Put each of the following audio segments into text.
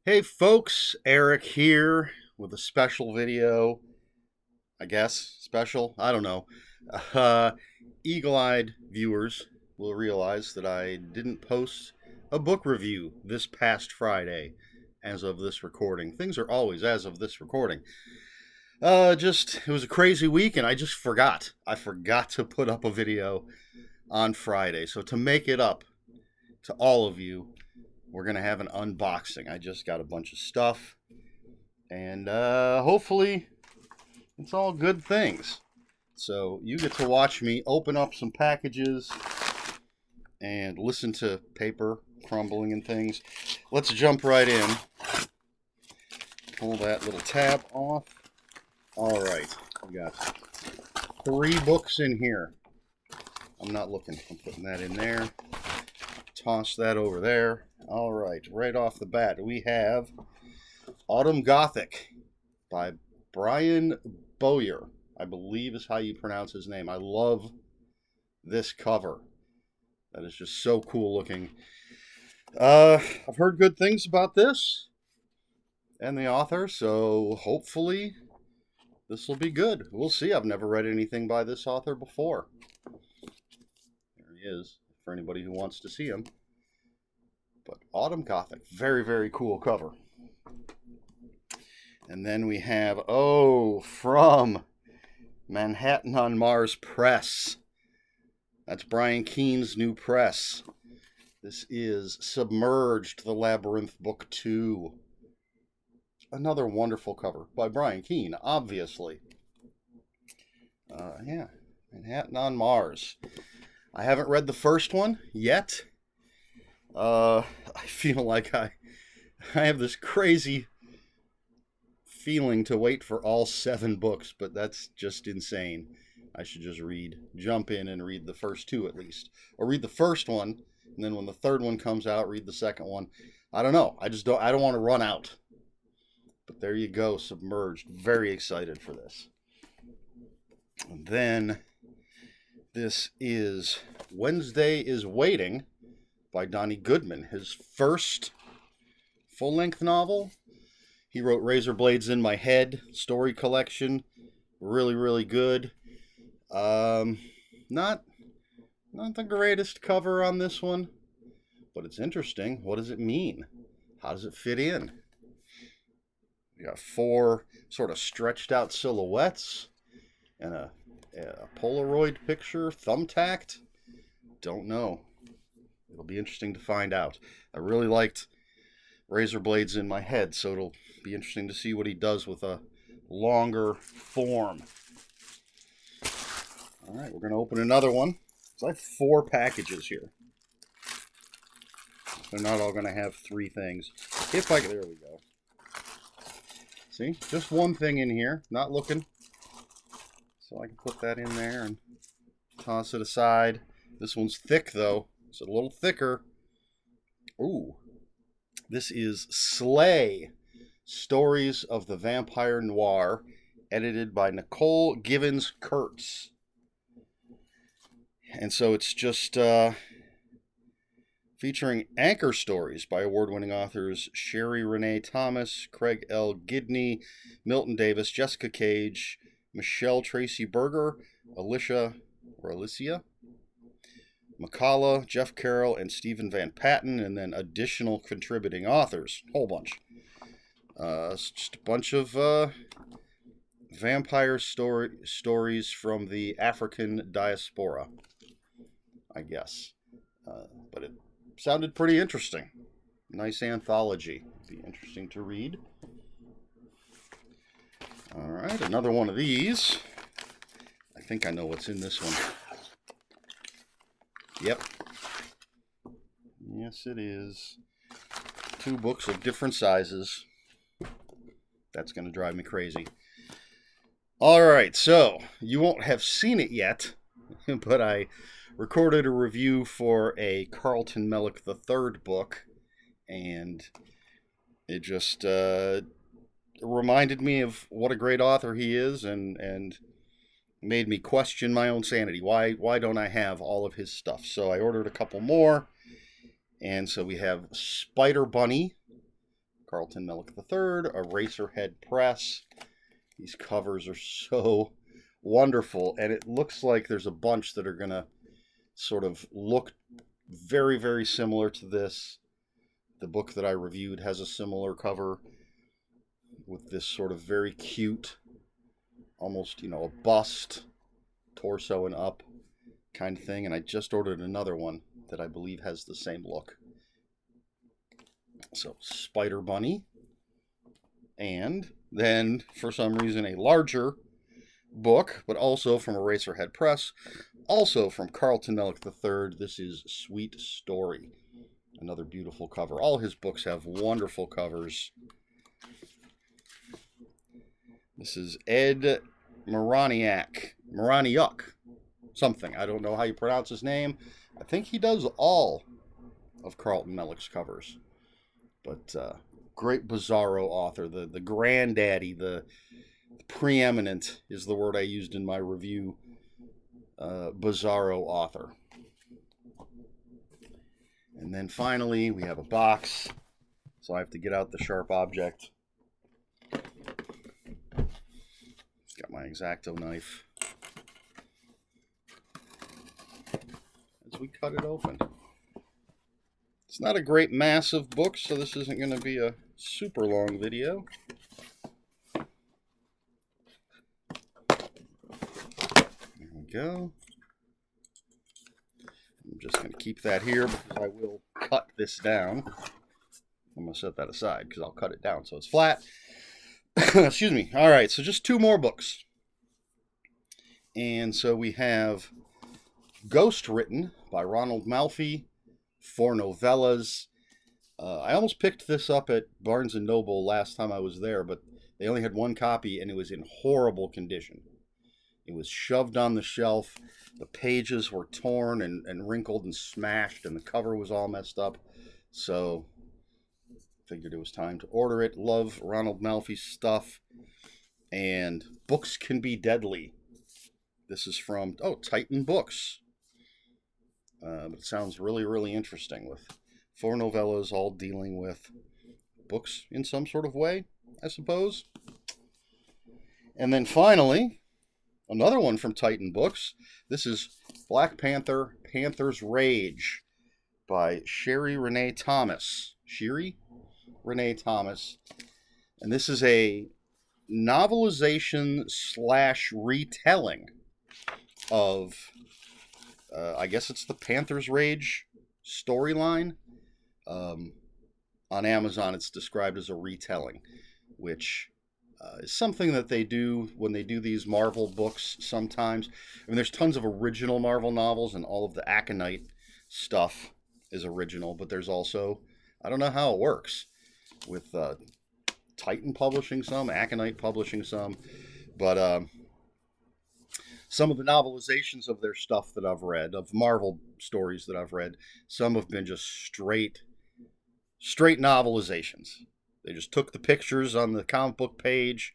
Hey folks, Eric here with a special video. I guess special. I don't know. Uh, Eagle-eyed viewers will realize that I didn't post a book review this past Friday, as of this recording. Things are always as of this recording. Just it was a crazy week, and I just forgot. I forgot to put up a video on Friday. So to make it up to all of you, we're gonna have an unboxing. I just got a bunch of stuff, and hopefully it's all good things. So you get to watch me open up some packages and listen to paper crumbling and things. Let's jump right in. Pull that little tab off. All right, we got 3 books in here. I'm not looking. I'm putting that in there. Toss that over there. All right, right off the bat, we have Autumn Gothic by Brian Bowyer, I believe is how you pronounce his name. I love this cover. That is just so cool looking. I've heard good things about this and the author, so hopefully this will be good. We'll see. I've never read anything by this author before. There he is, for anybody who wants to see him. But Autumn Gothic, very, very cool cover. And then we have, from Manhattan on Mars Press. That's Brian Keene's new press. This is Submerged, the Labyrinth, Book 2. Another wonderful cover by Brian Keene, obviously. Manhattan on Mars. I haven't read the first one yet. I feel like I have this crazy feeling to wait for all 7 books, but that's just insane. I should just jump in and read the first 2 at least. Or read the first one, and then when the third one comes out, read the second one. I don't know. I don't want to run out. But there you go, Submerged. Very excited for this. And then this is Wednesday is Waiting by Donnie Goodman, his first full-length novel. He wrote Razor Blades in My Head story collection. Really, really good. Not the greatest cover on this one, but it's interesting. What does it mean? How does it fit in? We got 4 sort of stretched out silhouettes and a Polaroid picture, thumbtacked. Don't know. It'll be interesting to find out. I really liked Razor Blades in My Head, so it'll be interesting to see what he does with a longer form. All right, we're going to open another one. So I have 4 packages here. They're not all going to have 3 things. There we go. See, just one thing in here, not looking. So I can put that in there and toss it aside. This one's thick, though. It's a little thicker. Ooh. This is Slay, Stories of the Vampire Noir, edited by Nicole Givens Kurtz. And so it's just featuring anchor stories by award-winning authors Sherry Renee Thomas, Craig L. Gidney, Milton Davis, Jessica Cage, Michelle Tracy Berger, Alicia McCullough, Jeff Carroll, and Stephen Van Patten, and then additional contributing authors. Whole bunch. It's just a bunch of vampire stories from the African diaspora, I guess. But it sounded pretty interesting. Nice anthology. Be interesting to read. All right, another one of these. I think I know what's in this one. Yep. Yes, it is. 2 books of different sizes. That's going to drive me crazy. All right, so you won't have seen it yet, but I recorded a review for a Carlton Mellick III book, and it just reminded me of what a great author he is, and made me question my own sanity. Why don't I have all of his stuff? So I ordered a couple more, and so we have Spider Bunny, Carlton Mellick III, Eraserhead Press. These covers are so wonderful, and it looks like there's a bunch that are going to sort of look very, very similar to this. The book that I reviewed has a similar cover with this sort of very cute, almost, a bust, torso and up kind of thing. And I just ordered another one that I believe has the same look. So, Spider Bunny. And then, for some reason, a larger book, but also from Eraserhead Press, also from Carlton Mellick III. This is Sweet Story. Another beautiful cover. All his books have wonderful covers. This is Ed Moraniuk. Something. I don't know how you pronounce his name. I think he does all of Carlton Mellick's covers. But great Bizarro author. The granddaddy, the preeminent is the word I used in my review. Bizarro author. And then finally, we have a box. So I have to get out the sharp object. Got my X-Acto knife. As we cut it open. It's not a great massive book, so this isn't going to be a super long video. There we go. I'm just going to keep that here because I will cut this down. I'm going to set that aside because I'll cut it down so it's flat. Excuse me. All right, so just 2 more books. And so we have Ghost Written by Ronald Malfi, 4 novellas. I almost picked this up at Barnes & Noble last time I was there, but they only had 1 copy and it was in horrible condition. It was shoved on the shelf. The pages were torn and wrinkled and smashed, and the cover was all messed up. So figured it was time to order it. Love Ronald Malfi's stuff. And Books Can Be Deadly. This is from, Titan Books. But it sounds really, really interesting with 4 novellas all dealing with books in some sort of way, I suppose. And then finally, another one from Titan Books. This is Black Panther, Panther's Rage by Sherry Renee Thomas. And this is a novelization / retelling of, I guess it's the Panther's Rage storyline. On Amazon, it's described as a retelling, which is something that they do when they do these Marvel books sometimes. I mean, there's tons of original Marvel novels, and all of the Aconite stuff is original, but there's also, I don't know how it works, with Titan publishing some, Aconite publishing some, but some of the novelizations of their stuff that I've read, of Marvel stories that I've read, some have been just straight novelizations. They just took the pictures on the comic book page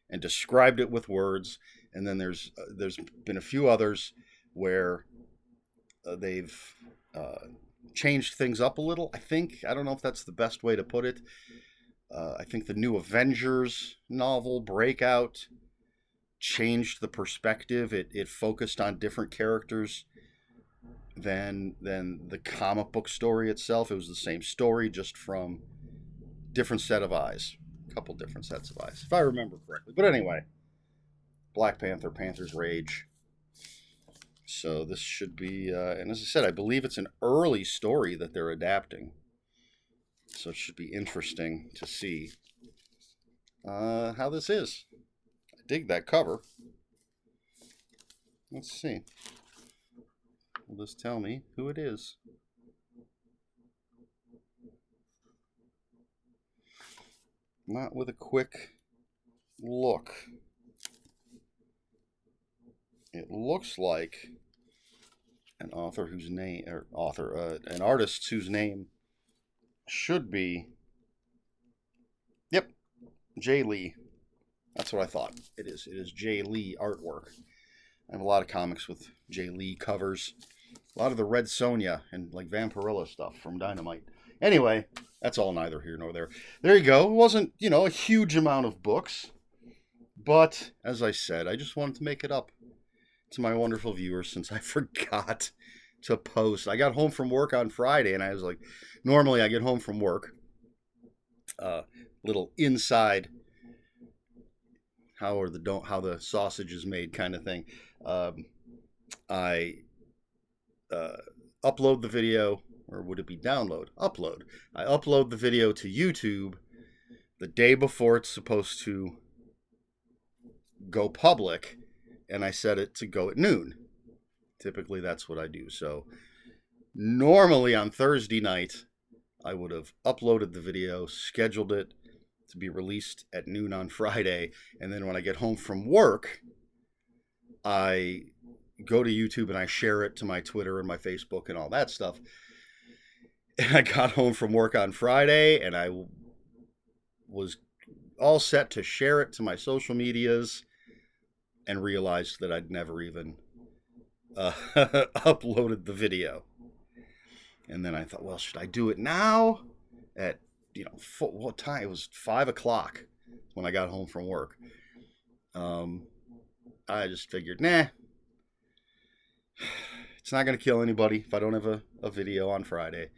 and described it with words. And then there's been a few others where they've changed things up a little, I think. I don't know if that's the best way to put it. I think the new Avengers novel, Breakout, changed the perspective. It focused on different characters than the comic book story itself. It was the same story, just from different set of eyes. A couple different sets of eyes, if I remember correctly. But anyway, Black Panther, Panther's Rage. So this should be, and as I said, I believe it's an early story that they're adapting. So it should be interesting to see how this is. I dig that cover. Let's see. Will this tell me who it is? Not with a quick look. It looks like an author whose name, an artist whose name should be, yep, Jay Lee. That's what I thought. It is. It is Jay Lee artwork. I have a lot of comics with Jay Lee covers. A lot of the Red Sonja and like Vampirilla stuff from Dynamite Anyway, that's all neither here nor there. There you go. It wasn't, a huge amount of books. But, as I said, I just wanted to make it up to my wonderful viewers since I forgot to post. I got home from work on Friday, and I was like, normally I get home from work, little inside how the sausage is made kind of thing. I upload the video, or would it be download? Upload. I upload the video to YouTube the day before it's supposed to go public, and I set it to go at noon. Typically that's what I do. So normally on Thursday night I would have uploaded the video, scheduled it to be released at noon on Friday, and then when I get home from work I go to YouTube and I share it to my Twitter and my Facebook and all that stuff. And I got home from work on Friday and I was all set to share it to my social medias and realized that I'd never even uploaded the video. And then I thought, well, should I do it now at, what time? It was 5 o'clock when I got home from work. I just figured, nah, it's not going to kill anybody if I don't have a video on Friday.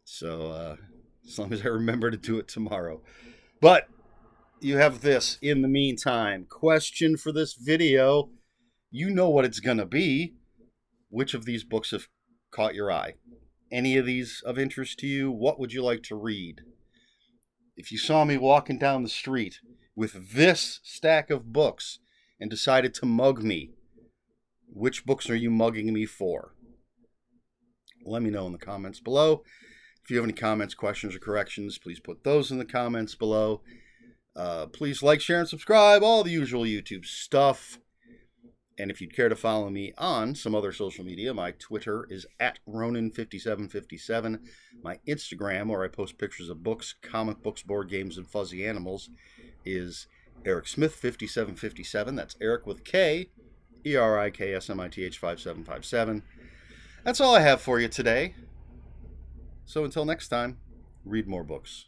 So as long as I remember to do it tomorrow. But you have this in the meantime. Question for this video. You know what it's going to be. Which of these books have caught your eye? Any of these of interest to you? What would you like to read? If you saw me walking down the street with this stack of books and decided to mug me, which books are you mugging me for? Let me know in the comments below. If you have any comments, questions, or corrections, please put those in the comments below. Please like, share, and subscribe, all the usual YouTube stuff. And if you'd care to follow me on some other social media, my Twitter is @Ronin5757. My Instagram, where I post pictures of books, comic books, board games, and fuzzy animals, is ErikSmith5757. That's Eric with K, ERIKSMITH 5757. That's all I have for you today. So until next time, read more books.